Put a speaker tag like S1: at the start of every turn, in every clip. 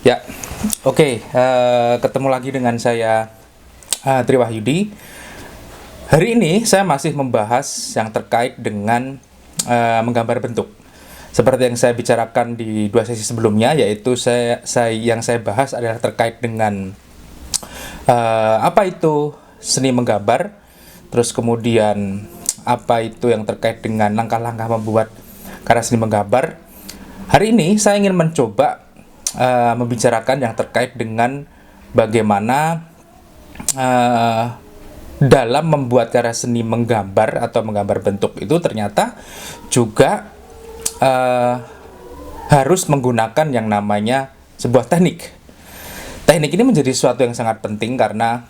S1: Ya, oke. Ketemu lagi dengan saya Tri Wahyudi. Hari ini saya masih membahas yang terkait dengan menggambar bentuk. Seperti yang saya bicarakan di dua sesi sebelumnya, yaitu yang saya bahas adalah terkait dengan apa itu seni menggambar, terus kemudian apa itu yang terkait dengan langkah-langkah membuat karya seni menggambar. Hari ini saya ingin mencoba membicarakan yang terkait dengan bagaimana dalam membuat karya seni menggambar atau menggambar bentuk itu ternyata juga harus menggunakan yang namanya sebuah teknik. Teknik ini menjadi sesuatu yang sangat penting karena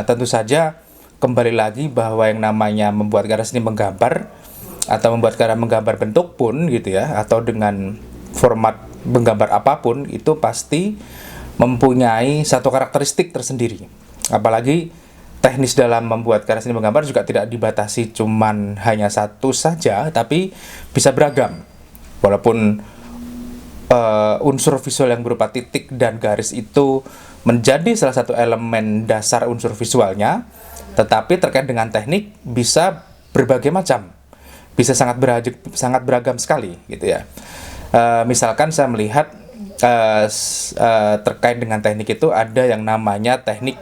S1: tentu saja kembali lagi bahwa yang namanya membuat karya seni menggambar atau membuat karya menggambar bentuk pun gitu ya, atau dengan format menggambar apapun itu pasti mempunyai satu karakteristik tersendiri. Apalagi teknis dalam membuat karya seni menggambar juga tidak dibatasi cuman hanya satu saja, tapi bisa beragam. Walaupun unsur visual yang berupa titik dan garis itu menjadi salah satu elemen dasar unsur visualnya, tetapi terkait dengan teknik bisa berbagai macam, bisa sangat beragam sekali gitu ya. Misalkan saya melihat terkait dengan teknik itu ada yang namanya teknik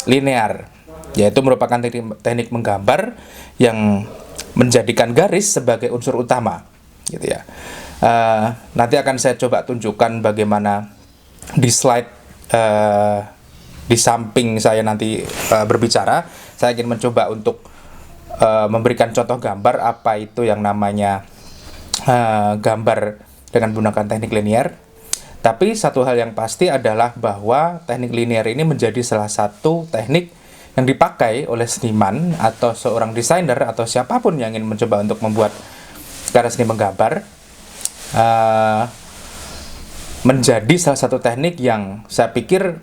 S1: linear, yaitu merupakan teknik menggambar yang menjadikan garis sebagai unsur utama gitu ya. Nanti akan saya coba tunjukkan bagaimana di slide di samping saya nanti berbicara. Saya ingin mencoba untuk memberikan contoh gambar apa itu yang namanya gambar dengan menggunakan teknik linear. Tapi satu hal yang pasti adalah bahwa teknik linear ini menjadi salah satu teknik yang dipakai oleh seniman atau seorang desainer atau siapapun yang ingin mencoba untuk membuat karya seni menggambar, menjadi salah satu teknik yang saya pikir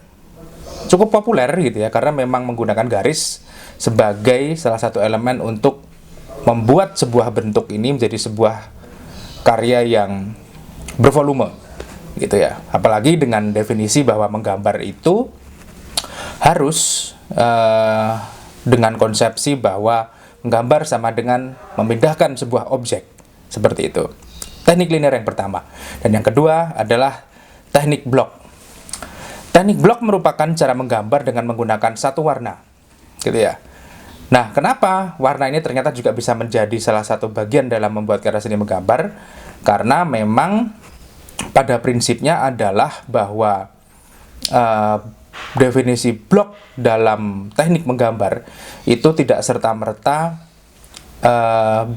S1: cukup populer gitu ya, karena memang menggunakan garis sebagai salah satu elemen untuk membuat sebuah bentuk ini menjadi sebuah karya yang bervolume gitu ya. Apalagi dengan definisi bahwa menggambar itu harus dengan konsepsi bahwa menggambar sama dengan memindahkan sebuah objek, seperti itu. Teknik linear yang pertama. Dan yang kedua adalah teknik blok. Teknik blok merupakan cara menggambar dengan menggunakan satu warna gitu ya. Nah, kenapa warna ini ternyata juga bisa menjadi salah satu bagian dalam membuat karya seni menggambar? Karena memang pada prinsipnya adalah bahwa definisi blok dalam teknik menggambar itu tidak serta-merta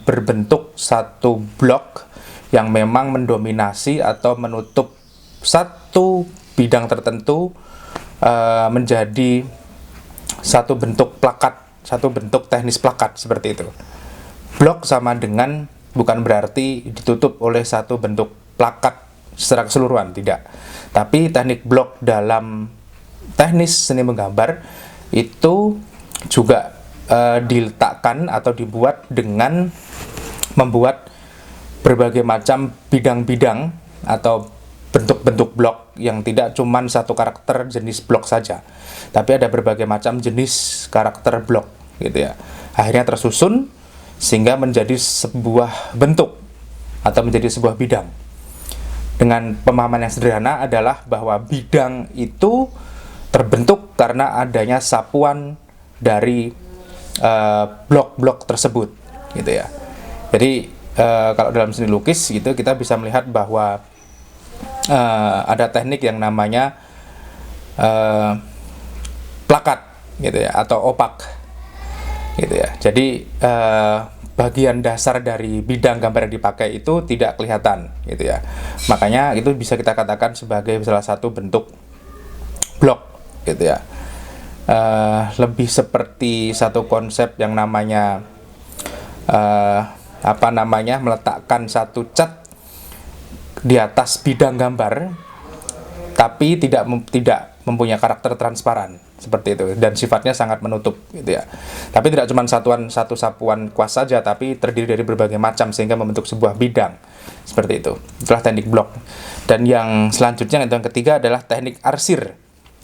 S1: berbentuk satu blok yang memang mendominasi atau menutup satu bidang tertentu menjadi satu bentuk plakat, satu bentuk teknis plakat seperti itu. Blok sama dengan bukan berarti ditutup oleh satu bentuk plakat secara keseluruhan, tidak. Tapi teknik blok dalam teknis seni menggambar itu juga diletakkan atau dibuat dengan membuat berbagai macam bidang-bidang atau bentuk-bentuk blok yang tidak cuma satu karakter jenis blok saja, tapi ada berbagai macam jenis karakter blok gitu ya. Akhirnya tersusun sehingga menjadi sebuah bentuk atau menjadi sebuah bidang. Dengan pemahaman yang sederhana adalah bahwa bidang itu terbentuk karena adanya sapuan dari blok-blok tersebut gitu ya. Jadi kalau dalam seni lukis gitu kita bisa melihat bahwa ada teknik yang namanya plakat gitu ya, atau opak gitu ya. Jadi bagian dasar dari bidang gambar yang dipakai itu tidak kelihatan gitu ya. Makanya itu bisa kita katakan sebagai salah satu bentuk blok gitu ya. Lebih seperti satu konsep yang namanya meletakkan satu cat di atas bidang gambar, tapi tidak mempunyai karakter transparan seperti itu dan sifatnya sangat menutup gitu ya. Tapi tidak cuma satu sapuan kuas saja, tapi terdiri dari berbagai macam sehingga membentuk sebuah bidang seperti itu. Itulah teknik blok. Dan yang selanjutnya, yang ketiga, adalah teknik arsir.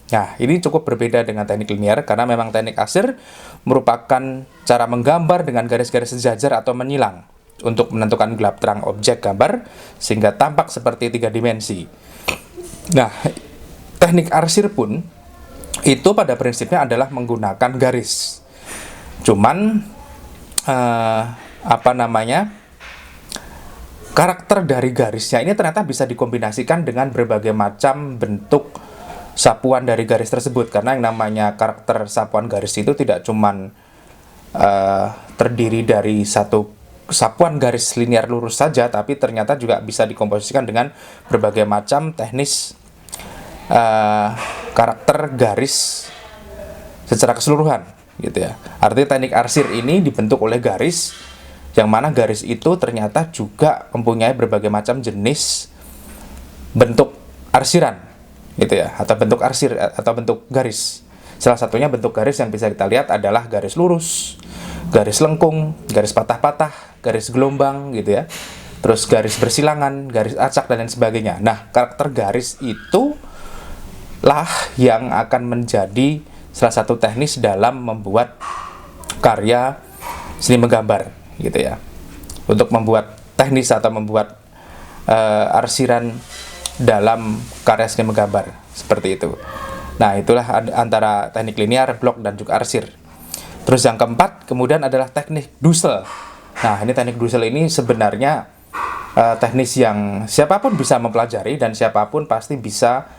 S1: Nah, ini cukup berbeda dengan teknik linear karena memang teknik arsir merupakan cara menggambar dengan garis-garis sejajar atau menyilang untuk menentukan gelap terang objek gambar sehingga tampak seperti 3 dimensi. Nah, teknik arsir pun itu pada prinsipnya adalah menggunakan garis. Cuman karakter dari garisnya ini ternyata bisa dikombinasikan dengan berbagai macam bentuk sapuan dari garis tersebut, karena yang namanya karakter sapuan garis itu tidak cuman terdiri dari satu sapuan garis linear lurus saja, tapi ternyata juga bisa dikomposisikan dengan berbagai macam teknis karakter garis secara keseluruhan gitu ya. Artinya teknik arsir ini dibentuk oleh garis, yang mana garis itu ternyata juga mempunyai berbagai macam jenis bentuk arsiran gitu ya, atau bentuk arsir atau bentuk garis. Salah satunya bentuk garis yang bisa kita lihat adalah garis lurus, garis lengkung, garis patah-patah, garis gelombang gitu ya. Terus garis bersilangan, garis acak dan lain sebagainya. Nah, karakter garis itu lah yang akan menjadi salah satu teknis dalam membuat karya seni menggambar gitu ya. Untuk membuat teknis atau membuat arsiran dalam karya seni menggambar seperti itu. Nah, itulah antara teknik linear, blok, dan juga arsir. Terus yang keempat kemudian adalah teknik Dussel. Nah, ini teknik Dussel ini sebenarnya teknis yang siapapun bisa mempelajari dan siapapun pasti bisa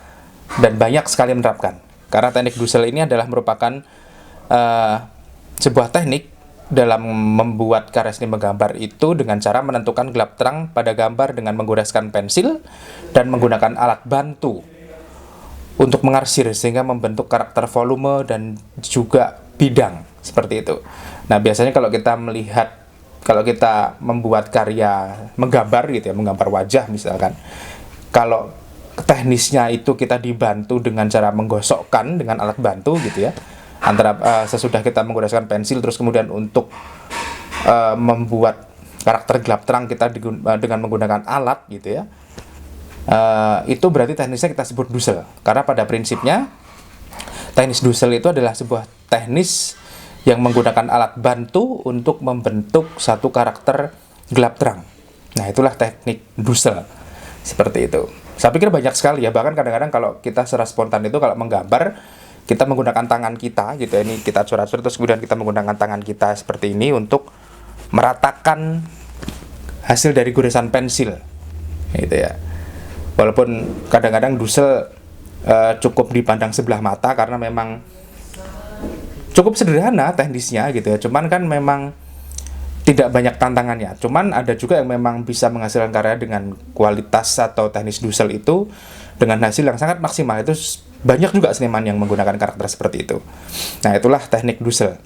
S1: dan banyak sekali menerapkan. Karena teknik Dussel ini adalah merupakan sebuah teknik dalam membuat karya seni menggambar itu dengan cara menentukan gelap terang pada gambar dengan menggoreskan pensil dan menggunakan alat bantu untuk mengarsir sehingga membentuk karakter volume dan juga bidang seperti itu. Nah, biasanya kalau kita membuat karya menggambar gitu ya, menggambar wajah misalkan, kalau teknisnya itu kita dibantu dengan cara menggosokkan dengan alat bantu gitu ya, antara sesudah kita menggoreskan pensil terus kemudian untuk membuat karakter gelap terang kita dengan menggunakan alat gitu ya, itu berarti teknisnya kita sebut Dussel. Karena pada prinsipnya teknis Dussel itu adalah sebuah teknis yang menggunakan alat bantu untuk membentuk satu karakter gelap terang. Nah, itulah teknik Dussel seperti itu. Saya pikir banyak sekali ya, bahkan kadang-kadang kalau kita secara spontan itu kalau menggambar, kita menggunakan tangan kita gitu ya, ini kita coret-coret terus kemudian kita menggunakan tangan kita seperti ini untuk meratakan hasil dari goresan pensil gitu ya. Walaupun kadang-kadang Dussel cukup dipandang sebelah mata karena memang cukup sederhana teknisnya gitu ya, cuman kan memang tidak banyak tantangannya. Cuman ada juga yang memang bisa menghasilkan karya dengan kualitas atau teknis Dussel itu dengan hasil yang sangat maksimal. Itu banyak juga seniman yang menggunakan karakter seperti itu. Nah, itulah teknik Dussel.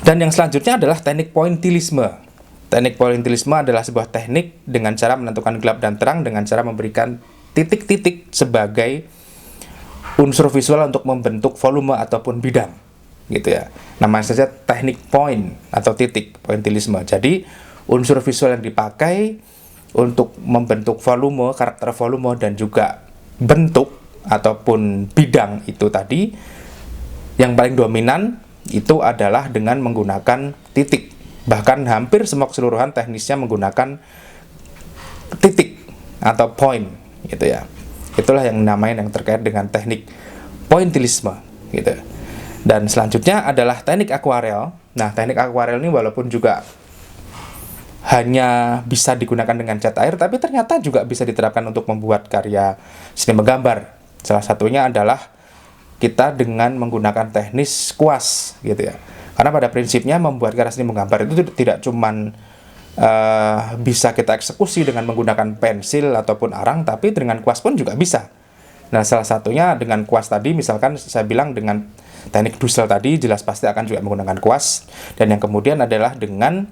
S1: Dan yang selanjutnya adalah teknik pointillisme. Teknik pointillisme adalah sebuah teknik dengan cara menentukan gelap dan terang dengan cara memberikan titik-titik sebagai unsur visual untuk membentuk volume ataupun bidang gitu ya. Namanya saja teknik point atau titik, pointillisme. Jadi unsur visual yang dipakai untuk membentuk volume, karakter volume dan juga bentuk ataupun bidang itu tadi, yang paling dominan itu adalah dengan menggunakan titik. Bahkan hampir semua keseluruhan teknisnya menggunakan titik atau point gitu ya. Itulah yang namanya yang terkait dengan teknik pointillisme gitu. Dan selanjutnya adalah teknik akuarel. Nah, teknik akuarel ini walaupun juga hanya bisa digunakan dengan cat air, tapi ternyata juga bisa diterapkan untuk membuat karya seni menggambar. Salah satunya adalah kita dengan menggunakan teknis kuas gitu ya. Karena pada prinsipnya membuat karya seni menggambar itu tidak cuman bisa kita eksekusi dengan menggunakan pensil ataupun arang, tapi dengan kuas pun juga bisa. Nah, salah satunya dengan kuas tadi, misalkan saya bilang dengan teknik Dussel tadi jelas pasti akan juga menggunakan kuas, dan yang kemudian adalah dengan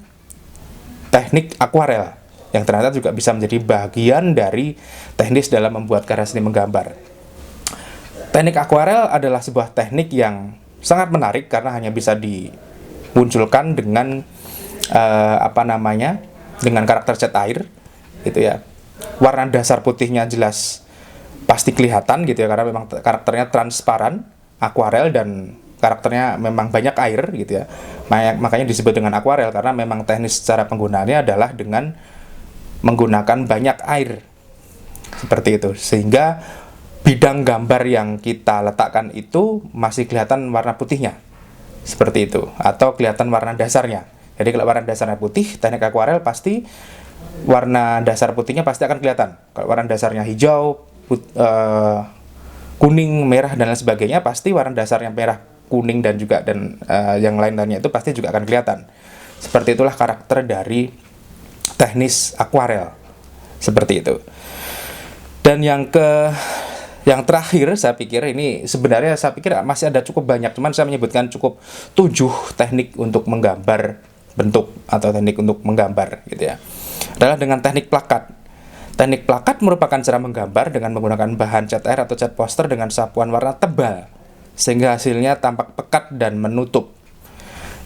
S1: teknik akuarel yang ternyata juga bisa menjadi bagian dari teknis dalam membuat karya seni menggambar. Teknik akuarel adalah sebuah teknik yang sangat menarik karena hanya bisa dimunculkan dengan dengan karakter cat air, gitu ya. Warna dasar putihnya jelas pasti kelihatan gitu ya, karena memang karakternya transparan, akuarel, dan karakternya memang banyak air gitu ya. Makanya disebut dengan akuarel karena memang teknis secara penggunaannya adalah dengan menggunakan banyak air seperti itu, sehingga bidang gambar yang kita letakkan itu masih kelihatan warna putihnya seperti itu, atau kelihatan warna dasarnya. Jadi kalau warna dasarnya putih, teknik akuarel pasti warna dasar putihnya pasti akan kelihatan. Kalau warna dasarnya hijau, kuning, merah, dan lain sebagainya, pasti warna dasarnya merah, kuning, dan juga yang lain-lainnya itu pasti juga akan kelihatan. Seperti itulah karakter dari teknis akuarel, seperti itu. Dan yang terakhir, saya pikir ini sebenarnya masih ada cukup banyak, cuman saya menyebutkan cukup 7 teknik untuk menggambar bentuk atau teknik untuk menggambar gitu ya. Adalah dengan teknik plakat. Teknik plakat merupakan cara menggambar dengan menggunakan bahan cat air atau cat poster dengan sapuan warna tebal sehingga hasilnya tampak pekat dan menutup.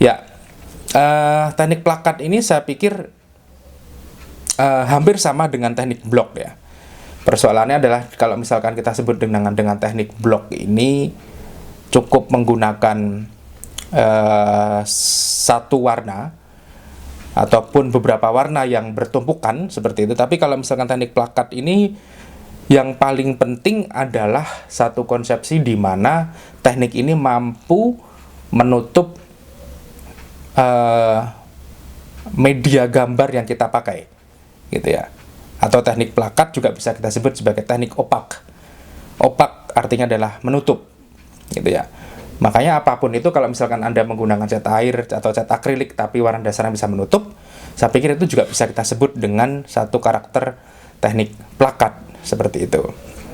S1: Ya, teknik plakat ini saya pikir hampir sama dengan teknik blok ya. Persoalannya adalah kalau misalkan kita sebut dengan teknik blok ini cukup menggunakan satu warna ataupun beberapa warna yang bertumpukan seperti itu. Tapi kalau misalkan teknik plakat ini yang paling penting adalah satu konsepsi di mana teknik ini mampu menutup media gambar yang kita pakai gitu ya. Atau teknik plakat juga bisa kita sebut sebagai teknik opak. Opak artinya adalah menutup gitu ya. Makanya apapun itu, kalau misalkan Anda menggunakan cat air atau cat akrilik tapi warna dasarnya bisa menutup, saya pikir itu juga bisa kita sebut dengan satu karakter teknik plakat seperti itu.